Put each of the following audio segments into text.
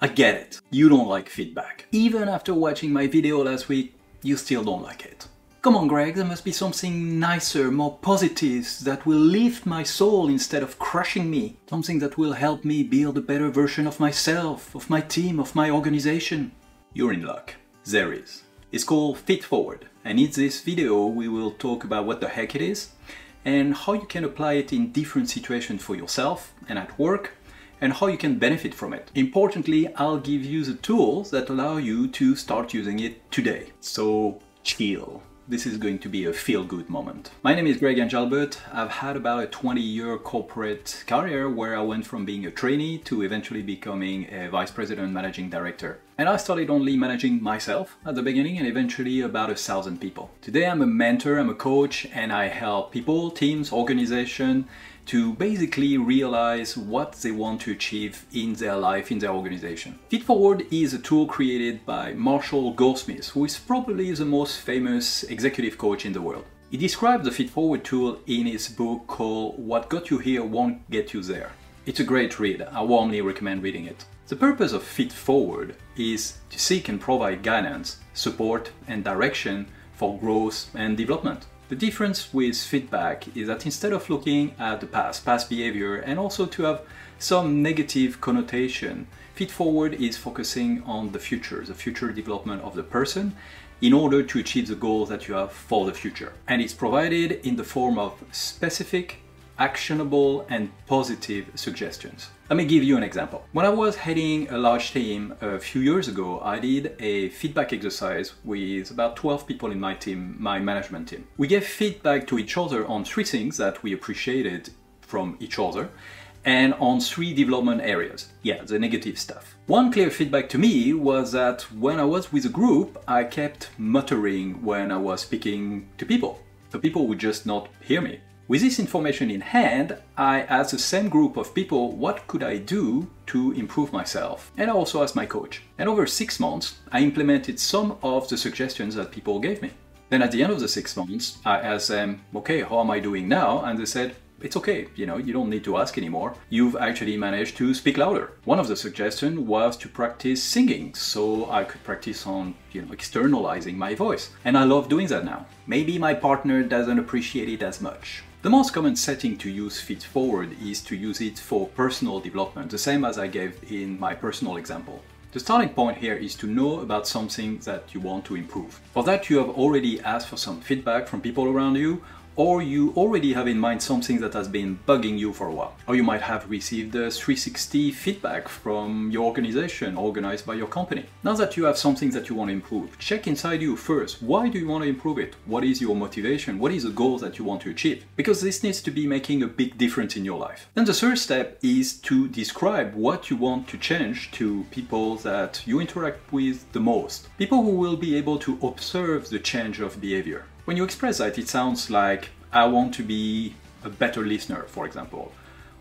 I get it. You don't like feedback. Even after watching my video last week, you still don't like it. Come on, Greg, there must be something nicer, more positive, that will lift my soul instead of crushing me. Something that will help me build a better version of myself, of my team, of my organization. You're in luck. There is. It's called Feedforward, and in this video we will talk about what the heck it is and how you can apply it in different situations for yourself and at work, and how you can benefit from it. Importantly, I'll give you the tools that allow you to start using it today. So chill. This is going to be a feel-good moment. My name is Greg Angelbert. I've had about a 20-year corporate career where I went from being a trainee to eventually becoming a vice president managing director. And I started only managing myself at the beginning and eventually about 1,000 people. Today I'm a mentor, I'm a coach, and I help people, teams, organizations to basically realize what they want to achieve in their life, in their organization. Feedforward is a tool created by Marshall Goldsmith, who is probably the most famous executive coach in the world. He describes the Feedforward tool in his book called What Got You Here Won't Get You There. It's a great read. I warmly recommend reading it. The purpose of Feedforward is to seek and provide guidance, support, and direction for growth and development. The difference with feedback is that instead of looking at the past behavior, and also to have some negative connotation, Feedforward is focusing on the future development of the person in order to achieve the goals that you have for the future. And it's provided in the form of specific, actionable, and positive suggestions. Let me give you an example. When I was heading a large team a few years ago, I did a feedback exercise with about 12 people in my team, my management team. We gave feedback to each other on 3 things that we appreciated from each other and on 3 development areas. Yeah, the negative stuff. One clear feedback to me was that when I was with a group, I kept muttering when I was speaking to people. The people would just not hear me. With this information in hand, I asked the same group of people what could I do to improve myself, and I also asked my coach. And over 6 months, I implemented some of the suggestions that people gave me. Then at the end of the 6 months, I asked them, okay, how am I doing now? And they said, it's okay, you don't need to ask anymore. You've actually managed to speak louder. One of the suggestions was to practice singing, so I could practice on, externalizing my voice. And I love doing that now. Maybe my partner doesn't appreciate it as much. The most common setting to use Feedforward is to use it for personal development, the same as I gave in my personal example. The starting point here is to know about something that you want to improve. For that, you have already asked for some feedback from people around you, or you already have in mind something that has been bugging you for a while. Or you might have received a 360 feedback from your organization organized by your company. Now that you have something that you want to improve, check inside you first. Why do you want to improve it? What is your motivation? What is the goal that you want to achieve? Because this needs to be making a big difference in your life. Then the third step is to describe what you want to change to people that you interact with the most. People who will be able to observe the change of behavior. When you express that, it sounds like, I want to be a better listener, for example,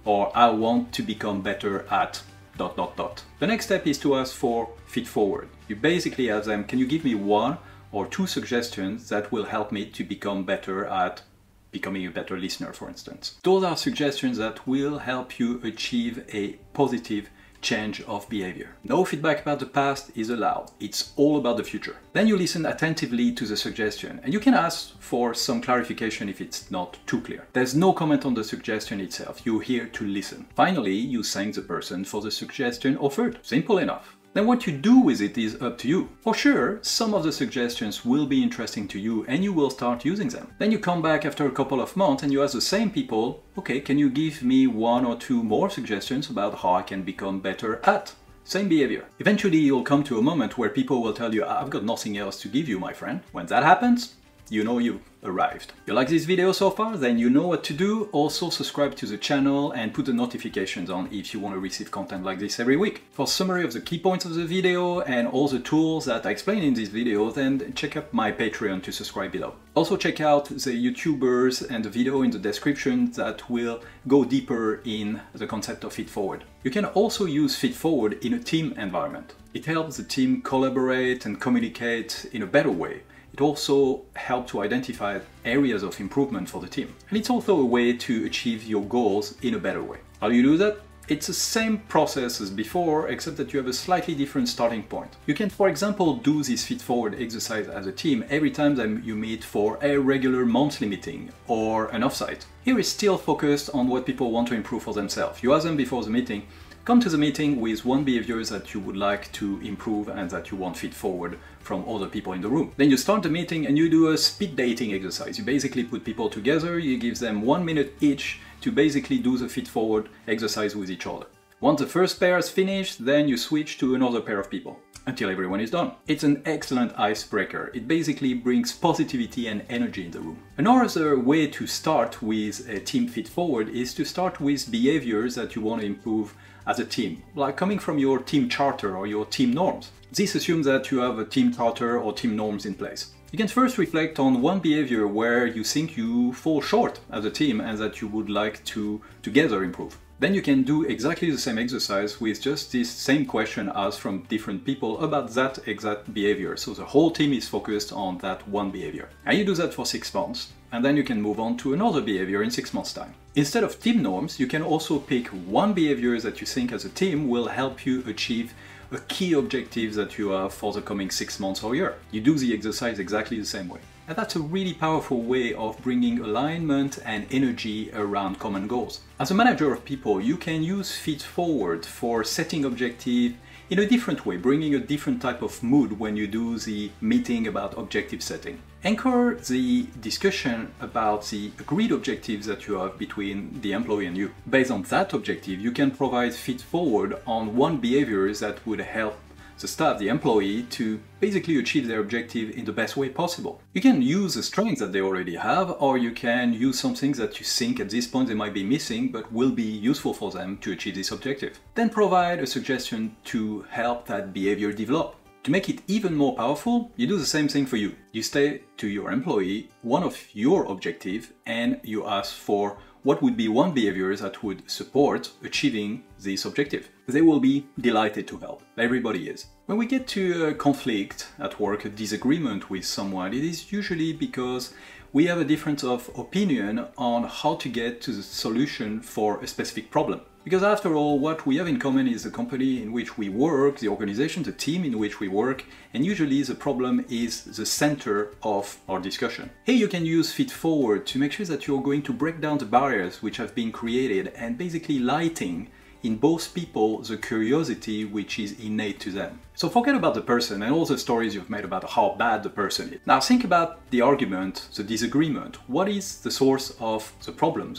or I want to become better at ... The next step is to ask for Feedforward. You basically ask them, can you give me 1 or 2 suggestions that will help me to become better at becoming a better listener, for instance. Those are suggestions that will help you achieve a positive change of behavior. No feedback about the past is allowed. It's all about the future. Then you listen attentively to the suggestion, and you can ask for some clarification if it's not too clear. There's no comment on the suggestion itself. You're here to listen. Finally, you thank the person for the suggestion offered. Simple enough. Then what you do with it is up to you. For sure, some of the suggestions will be interesting to you and you will start using them. Then you come back after a couple of months and you ask the same people, okay, can you give me 1 or 2 more suggestions about how I can become better at? Same behavior. Eventually you'll come to a moment where people will tell you, I've got nothing else to give you, my friend. When that happens, you know you've arrived. You like this video so far? Then you know what to do. Also subscribe to the channel and put the notifications on if you want to receive content like this every week. For a summary of the key points of the video and all the tools that I explain in this video, then check out my Patreon to subscribe below. Also check out the YouTubers and the video in the description that will go deeper in the concept of Feedforward. You can also use Feedforward in a team environment. It helps the team collaborate and communicate in a better way. It also helps to identify areas of improvement for the team. And it's also a way to achieve your goals in a better way. How do you do that? It's the same process as before, except that you have a slightly different starting point. You can, for example, do this feedforward exercise as a team every time that you meet for a regular monthly meeting or an offsite. Here is still focused on what people want to improve for themselves. You ask them before the meeting, come to the meeting with one behavior that you would like to improve and that you want feedforward from other people in the room. Then you start the meeting and you do a speed dating exercise. You basically put people together, you give them 1 minute each to basically do the feedforward exercise with each other. Once the first pair is finished, then you switch to another pair of people until everyone is done. It's an excellent icebreaker. It basically brings positivity and energy in the room. Another way to start with a team feedforward is to start with behaviors that you want to improve as a team, like coming from your team charter or your team norms. This assumes that you have a team charter or team norms in place. You can first reflect on one behavior where you think you fall short as a team and that you would like to together improve. Then you can do exactly the same exercise with just this same question asked from different people about that exact behavior. So the whole team is focused on that one behavior. And you do that for 6 months, and then you can move on to another behavior in 6 months' time. Instead of team norms, you can also pick one behavior that you think as a team will help you achieve a key objective that you have for the coming 6 months or year. You do the exercise exactly the same way. And that's a really powerful way of bringing alignment and energy around common goals. As a manager of people, you can use feedforward for setting objectives in a different way, bringing a different type of mood when you do the meeting about objective setting. Anchor the discussion about the agreed objectives that you have between the employee and you. Based on that objective, you can provide feedforward on one behavior that would help the staff, the employee, to basically achieve their objective in the best way possible. You can use the strengths that they already have, or you can use something that you think at this point they might be missing but will be useful for them to achieve this objective. Then provide a suggestion to help that behavior develop. To make it even more powerful, you do the same thing for you. You say to your employee one of your objectives and you ask for what would be one behavior that would support achieving this objective. They will be delighted to help. Everybody is. When we get to a conflict at work, a disagreement with someone, it is usually because we have a difference of opinion on how to get to the solution for a specific problem. Because after all, what we have in common is the company in which we work, the organization, the team in which we work, and usually the problem is the center of our discussion. Here you can use feedforward to make sure that you're going to break down the barriers which have been created and basically lighting in both people the curiosity which is innate to them. So forget about the person and all the stories you've made about how bad the person is. Now think about the argument, the disagreement. What is the source of the problems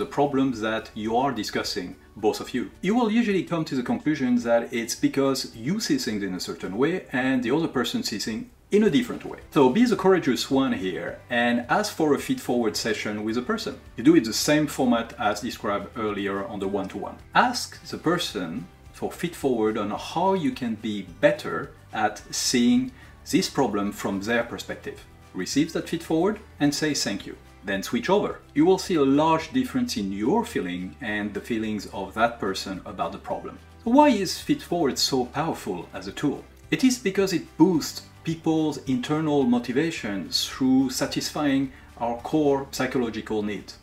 that you are discussing, both of you? You will usually come to the conclusion that it's because you see things in a certain way and the other person sees things in a different way. So be the courageous one here and ask for a feedforward session with a person. You do it the same format as described earlier on the one-to-one. Ask the person for feedforward on how you can be better at seeing this problem from their perspective. Receive that feedforward and say thank you. Then switch over. You will see a large difference in your feeling and the feelings of that person about the problem. So why is feedforward so powerful as a tool? It is because it boosts people's internal motivation through satisfying our core psychological needs.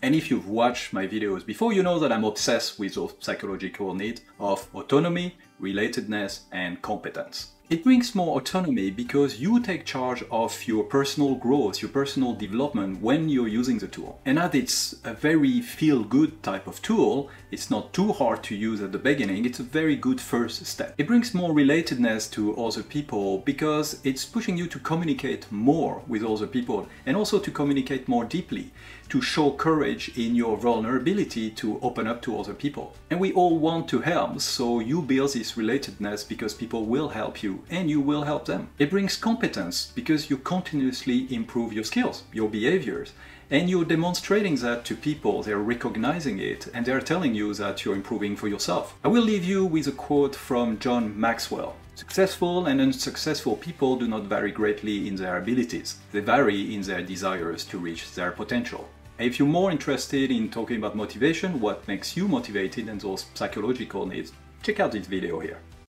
And if you've watched my videos before, you know that I'm obsessed with those psychological needs of autonomy, relatedness, and competence. It brings more autonomy because you take charge of your personal growth, your personal development when you're using the tool. And as it's a very feel-good type of tool, it's not too hard to use at the beginning, it's a very good first step. It brings more relatedness to other people because it's pushing you to communicate more with other people and also to communicate more deeply, to show courage in your vulnerability to open up to other people. And we all want to help, so you build this relatedness because people will help you and you will help them. It brings competence because you continuously improve your skills, your behaviors, and you're demonstrating that to people, they're recognizing it and they're telling you that you're improving for yourself. I will leave you with a quote from John Maxwell. Successful and unsuccessful people do not vary greatly in their abilities. They vary in their desires to reach their potential. If you're more interested in talking about motivation, what makes you motivated and those psychological needs, check out this video here.